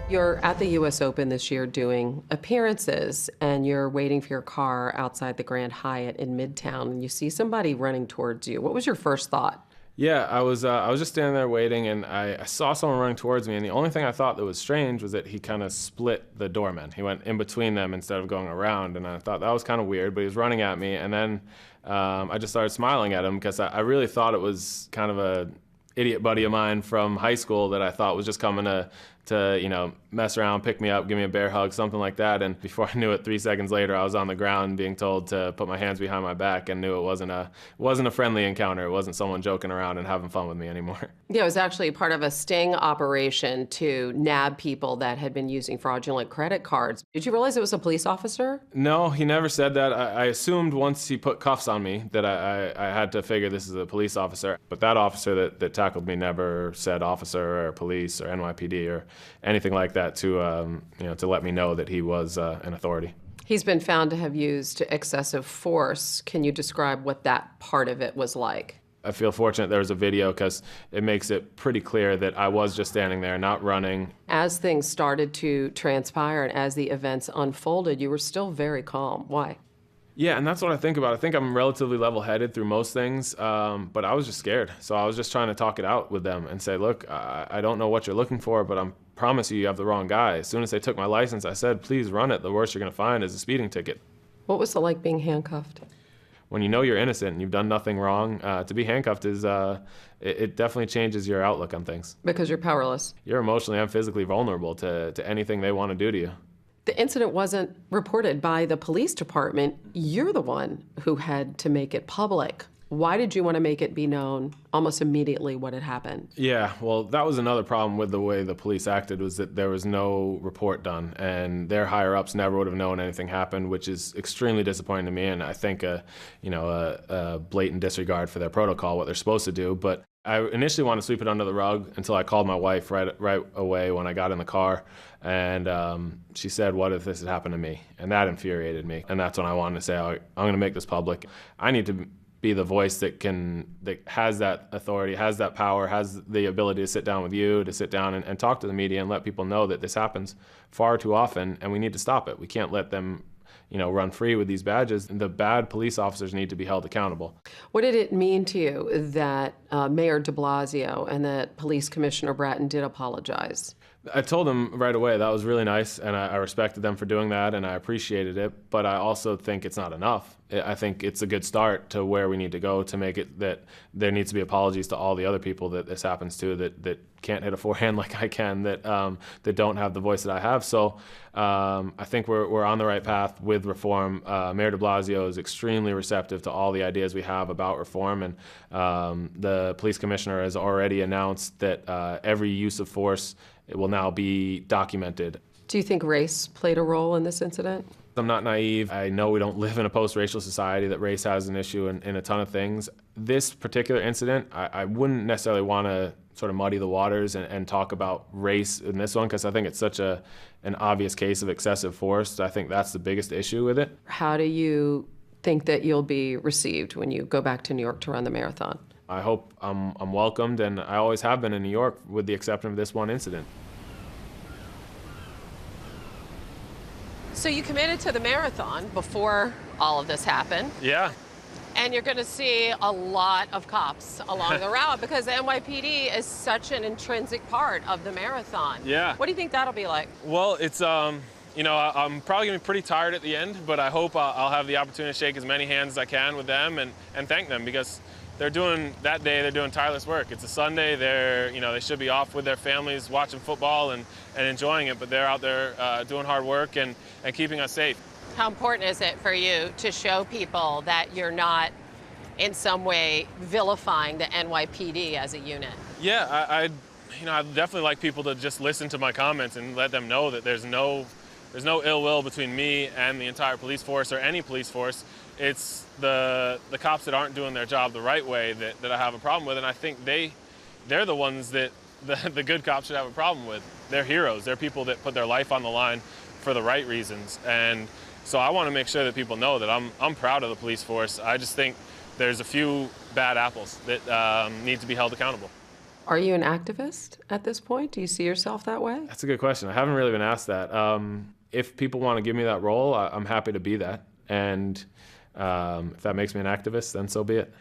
You're at the US Open this year doing appearances, and you're waiting for your car outside the Grand Hyatt in Midtown, and you see somebody running towards you. What was your first thought? Yeah, I was just standing there waiting, and I saw someone running towards me, and the only thing I thought that was strange was that he kind of split the doorman. He went in between them instead of going around, and I thought that was kind of weird, but he was running at me, and then I just started smiling at him because I really thought it was kind of a idiot buddy of mine from high school that I thought was just coming to mess around, pick me up, give me a bear hug, something like that. And before I knew it, 3 seconds later, I was on the ground being told to put my hands behind my back, and knew it wasn't a friendly encounter. It wasn't someone joking around and having fun with me anymore. Yeah, it was actually part of a sting operation to nab people that had been using fraudulent credit cards. Did you realize it was a police officer? No, he never said that. I assumed once he put cuffs on me that I had to figure this is a police officer. But that officer that tackled me never said officer or police or NYPD or anything like that to let me know that he was an authority. He's been found to have used excessive force. Can you describe what that part of it was like? I feel fortunate there was a video because it makes it pretty clear that I was just standing there, not running. As things started to transpire and as the events unfolded, you were still very calm. Why? Yeah, and that's what I think about. I think I'm relatively level-headed through most things, but I was just scared. So I was just trying to talk it out with them and say, look, I don't know what you're looking for, but I promise you have the wrong guy. As soon as they took my license, I said, please run it. The worst you're going to find is a speeding ticket. What was it like being handcuffed? When you know you're innocent and you've done nothing wrong, to be handcuffed it definitely changes your outlook on things. Because you're powerless. You're emotionally and physically vulnerable to anything they want to do to you. The incident wasn't reported by the police department. You're the one who had to make it public. Why did you want to make it be known almost immediately what had happened? Yeah, well, that was another problem with the way the police acted, was that there was no report done, and their higher-ups never would have known anything happened, which is extremely disappointing to me, and I think a blatant disregard for their protocol, what they're supposed to do. But I initially wanted to sweep it under the rug until I called my wife right away when I got in the car, and she said, what if this had happened to me? And that infuriated me, and that's when I wanted to say, I'm going to make this public. I need to be the voice that has that authority, has that power, has the ability to sit down with you, to sit down and talk to the media and let people know that this happens far too often, and we need to stop it. We can't let them run free with these badges. The bad police officers need to be held accountable. What did it mean to you that Mayor de Blasio and that Police Commissioner Bratton did apologize? I told them right away that was really nice, and I respected them for doing that, and I appreciated it, but I also think it's not enough. I think it's a good start to where we need to go to make it that there needs to be apologies to all the other people that this happens to, that can't hit a forehand like I can, that don't have the voice that I have. So I think we're on the right path with reform. Mayor de Blasio is extremely receptive to all the ideas we have about reform, and the police commissioner has already announced that every use of force, it will now be documented. Do you think race played a role in this incident? I'm not naive. I know we don't live in a post-racial society, that race has an issue in a ton of things. This particular incident, I wouldn't necessarily want to sort of muddy the waters and talk about race in this one, because I think it's such an obvious case of excessive force. I think that's the biggest issue with it. How do you think that you'll be received when you go back to New York to run the marathon? I hope I'm welcomed, and I always have been in New York, with the exception of this one incident. So you committed to the marathon before all of this happened. Yeah. And you're going to see a lot of cops along the route because the NYPD is such an intrinsic part of the marathon. Yeah. What do you think that'll be like? Well, it's I'm probably going to be pretty tired at the end, but I hope I'll have the opportunity to shake as many hands as I can with them and thank them, because they're doing tireless work. It's a Sunday. They should be off with their families watching football and enjoying it, but they're out there doing hard work and keeping us safe. How important is it for you to show people that you're not in some way vilifying the NYPD as a unit? Yeah, I'd definitely like people to just listen to my comments and let them know that there's no ill will between me and the entire police force or any police force. It's the cops that aren't doing their job the right way that I have a problem with, and I think they're the ones that the good cops should have a problem with. They're heroes. They're people that put their life on the line for the right reasons, and so I want to make sure that people know that I'm proud of the police force. I just think there's a few bad apples that need to be held accountable. Are you an activist at this point? Do you see yourself that way? That's a good question. I haven't really been asked that. If people want to give me that role, I'm happy to be that. And if that makes me an activist, then so be it.